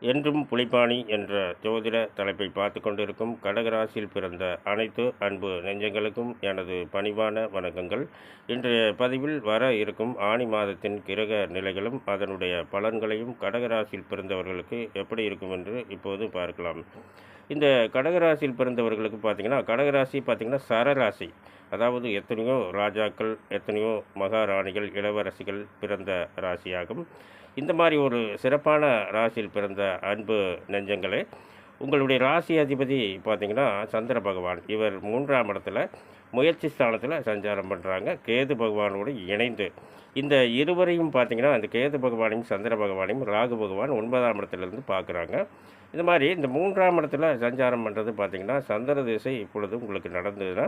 என்றும் புலிப்பாணி என்ற ஜோதிட தலைப்பை பார்த்து கொண்டிருக்கும் கடகராசியில் பிறந்த அனைத்து அன்பு நெஞ்சங்களுக்கும் எனது பணிவான வணக்கங்கள். இன்றைய பதிவில் வர இருக்கும் ஆணி மாதத்தின் கிரக நிலைகளும் அதனுடைய பலன்களையும் கடகராசியில் பிறந்தவர்களுக்கு எப்படி இருக்கும் என்று இப்போது பார்க்கலாம். இந்த கடகராசியில் பிறந்தவர்களுக்கு கடகராசி சரராசி, அதாவது எத்தனையோ ராஜாக்கள், எத்தனையோ மகாராணிகள், இளவரசிகள் பிறந்த ராசியாகும். இந்த மாதிரி ஒரு சிறப்பான ராசியில் பிறந்த அன்பு நெஞ்சங்களே, உங்களுடைய ராசி அதிபதி பார்த்திங்கன்னா சந்திர பகவான். இவர் 3ஆம் இடத்துல முயற்சி ஸ்தானத்தில் சஞ்சாரம் பண்ணுறாங்க, கேது பகவானோடு இணைந்து. இந்த இருவரையும் பார்த்திங்கன்னா, அந்த கேது பகவானையும் சந்திர பகவானையும் ராகு பகவான் 9ஆம் இடத்துலேருந்து பார்க்குறாங்க. இந்த மாதிரி இந்த 3ஆம் இடத்துல சஞ்சாரம் பண்ணுறது பார்த்திங்கன்னா, சந்திர திசை இப்பொழுது உங்களுக்கு நடந்ததுன்னா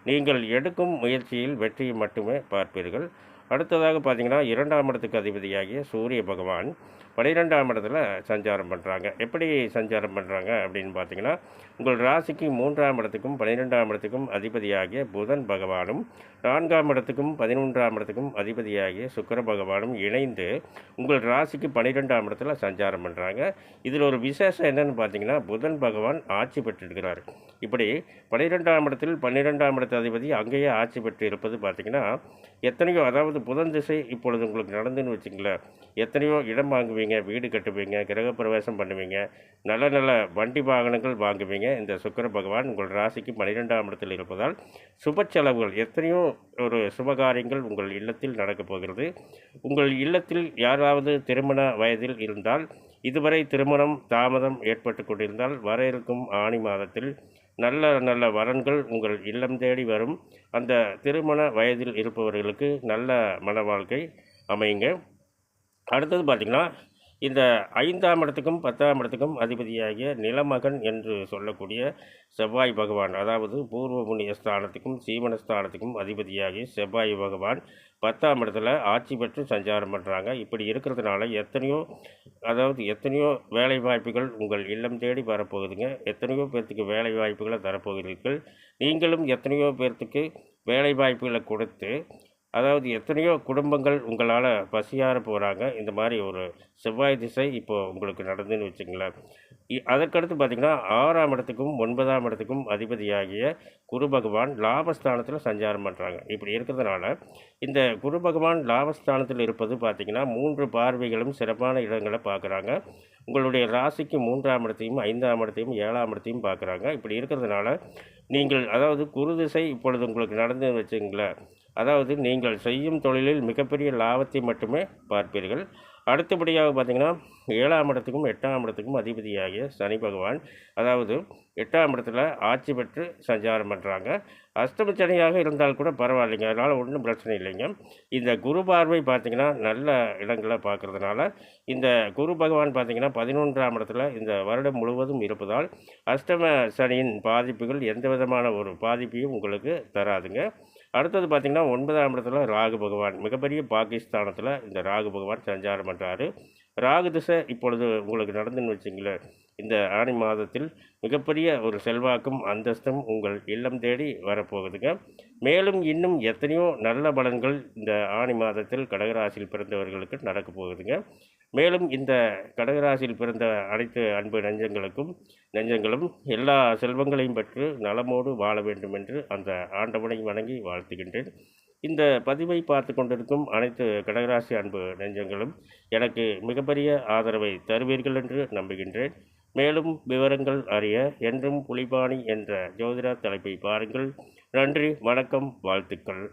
நீங்கள் எடுக்கும் முயற்சியில் வெற்றியை மட்டுமே பார்ப்பீர்கள். அடுத்ததாக பார்த்திங்கன்னா, 2ஆம் இடத்துக்கு அதிபதியாகிய சூரிய பகவான் 12ஆம் இடத்துல சஞ்சாரம் பண்ணுறாங்க. எப்படி சஞ்சாரம் பண்ணுறாங்க அப்படின்னு பார்த்திங்கன்னா, உங்கள் ராசிக்கு 3ஆம் இடத்துக்கும் 12ஆம் இடத்துக்கும் அதிபதியாகிய புதன் பகவானும் 4ஆம் இடத்துக்கும் 11ஆம் இடத்துக்கும் அதிபதியாகிய சுக்கிர பகவானும் இணைந்து உங்கள் ராசிக்கு 12ஆம் இடத்துல சஞ்சாரம் பண்ணுறாங்க. இதில் ஒரு விசேஷம் என்னென்னு பார்த்திங்கன்னா, புதன் பகவான் ஆட்சி பெற்றிருக்கிறார். இப்படி 12ஆம் இடத்தில் 12ஆம் இடத்து அதிபதி அங்கேயே ஆட்சி பெற்று இருப்பது பார்த்திங்கன்னா, எத்தனையோ, அதாவது புதன் திசை இப்பொழுது உங்களுக்கு நடந்துன்னு வச்சுங்களேன், எத்தனையோ இடம் வாங்குவீங்க, வீடு கட்டுவீங்க, கிரகப்பிரவேசம் பண்ணுவீங்க, நல்ல நல்ல வண்டி வாகனங்கள் வாங்குவீங்க. இந்த சுக்கிர பகவான் உங்கள் ராசிக்கு 12ஆம் இடத்தில் இருப்பதால் சுப செலவுகள், எத்தனையோ ஒரு சுபகாரியங்கள் உங்கள் இல்லத்தில் நடக்கப் போகிறது. உங்கள் இல்லத்தில் யாராவது திருமண வயதில் இருந்தால், இதுவரை திருமணம் தாமதம் ஏற்பட்டு கொண்டிருந்தால், வர இருக்கும் ஆணி மாதத்தில் நல்ல நல்ல வரன்கள் உங்கள் இல்லம் தேடி வரும். அந்த திருமண வயதில் இருப்பவர்களுக்கு நல்ல மன வாழ்க்கை அமையுங்க. அடுத்தது பார்த்திங்கன்னா, இந்த 5ஆம் இடத்துக்கும் 10ஆம் இடத்துக்கும் அதிபதியாகிய நிலமகன் என்று சொல்லக்கூடிய செவ்வாய் பகவான், அதாவது பூர்வ புண்ணிய ஸ்தானத்துக்கும் சீவனஸ்தானத்துக்கும் அதிபதியாகிய செவ்வாய் பகவான் 10ஆம் இடத்துல ஆட்சி பெற்று சஞ்சாரம் பண்ணுறாங்க. இப்படி இருக்கிறதுனால எத்தனையோ வேலை வாய்ப்புகள் உங்கள் இல்லம் தேடி வரப்போகுதுங்க. எத்தனையோ பேர்த்துக்கு வேலை வாய்ப்புகளை தரப்போகிறீர்கள். நீங்களும் எத்தனையோ பேர்த்துக்கு வேலை வாய்ப்புகளை கொடுத்து, எத்தனையோ குடும்பங்கள் உங்களால் பசியார போகிறாங்க. இந்த மாதிரி ஒரு செவ்வாய் திசை இப்போது உங்களுக்கு நடந்துன்னு வச்சுங்களேன். அதற்கடுத்து பார்த்திங்கன்னா, 6ஆம் இடத்துக்கும் 9ஆம் இடத்துக்கும் அதிபதியாகிய குரு பகவான் லாபஸ்தானத்தில் சஞ்சாரம் பண்ணுறாங்க. இப்படி இருக்கிறதுனால இந்த குரு பகவான் லாபஸ்தானத்தில் இருப்பது பார்த்திங்கன்னா, 3 பார்வைகளும் சிறப்பான இடங்களை பார்க்குறாங்க. உங்களுடைய ராசிக்கு 3ஆம் இடத்தையும் 5ஆம் இடத்தையும் 7ஆம் இடத்தையும் பார்க்குறாங்க. இப்படி இருக்கிறதுனால நீங்கள், குரு திசை இப்பொழுது உங்களுக்கு நடந்து வச்சுங்களேன், நீங்கள் செய்யும் தொழிலில் மிகப்பெரிய லாபத்தை மட்டுமே பார்ப்பீர்கள். அடுத்தபடியாக பார்த்திங்கன்னா, 7ஆம் இடத்துக்கும் 8ஆம் இடத்துக்கும் அதிபதியாகிய சனி பகவான், 8ஆம் இடத்துல ஆட்சி பெற்று சஞ்சாரம் பண்ணுறாங்க. அஷ்டம சனியாக இருந்தால் கூட பரவாயில்லைங்க, அதனால் ஒன்றும் பிரச்சனை இல்லைங்க. இந்த குரு பார்வை பார்த்திங்கன்னா, நல்ல இடங்களை பார்க்குறதுனால இந்த குரு பகவான் பார்த்திங்கன்னா 11ஆம் இடத்துல இந்த வருடம் முழுவதும் இருப்பதால் அஷ்டம சனியின் பாதிப்புகள் எந்த விதமான ஒரு பாதிப்பையும் உங்களுக்கு தராதுங்க. அடுத்தது பார்த்திங்கன்னா, 9ஆம் இடத்துல ராகு பகவான், மிகப்பெரிய பாகிஸ்தானத்தில் இந்த ராகு பகவான் சஞ்சாரம் பண்ணுறாரு. ராகு திசை இப்பொழுது உங்களுக்கு நடந்துன்னு வச்சிங்களேன், இந்த ஆணி மாதத்தில் மிகப்பெரிய ஒரு செல்வாக்கும் அந்தஸ்தும் உங்கள் இல்லம் தேடி வரப்போகுதுங்க. மேலும் இன்னும் எத்தனையோ நல்ல பலன்கள் இந்த ஆணி மாதத்தில் கடகராசியில் பிறந்தவர்களுக்கு நடக்க போகுதுங்க. மேலும் இந்த கடகராசியில் பிறந்த அனைத்து அன்பு நெஞ்சங்களும் எல்லா செல்வங்களையும் பெற்று நலமோடு வாழ வேண்டும் என்று அந்த ஆண்டவனை வணங்கி வாழ்த்துகின்றேன். இந்த பதிவை பார்த்து கொண்டிருக்கும் அனைத்து கடகராசி அன்பு நெஞ்சங்களும் எனக்கு மிகப்பெரிய ஆதரவை தருவீர்கள் என்று நம்புகின்றேன். மேலும் விவரங்கள் அறிய என்றும் புலிப்பாணி என்ற ஜோதிட தலைப்பை பாருங்கள். நன்றி, வணக்கம், வாழ்த்துக்கள்.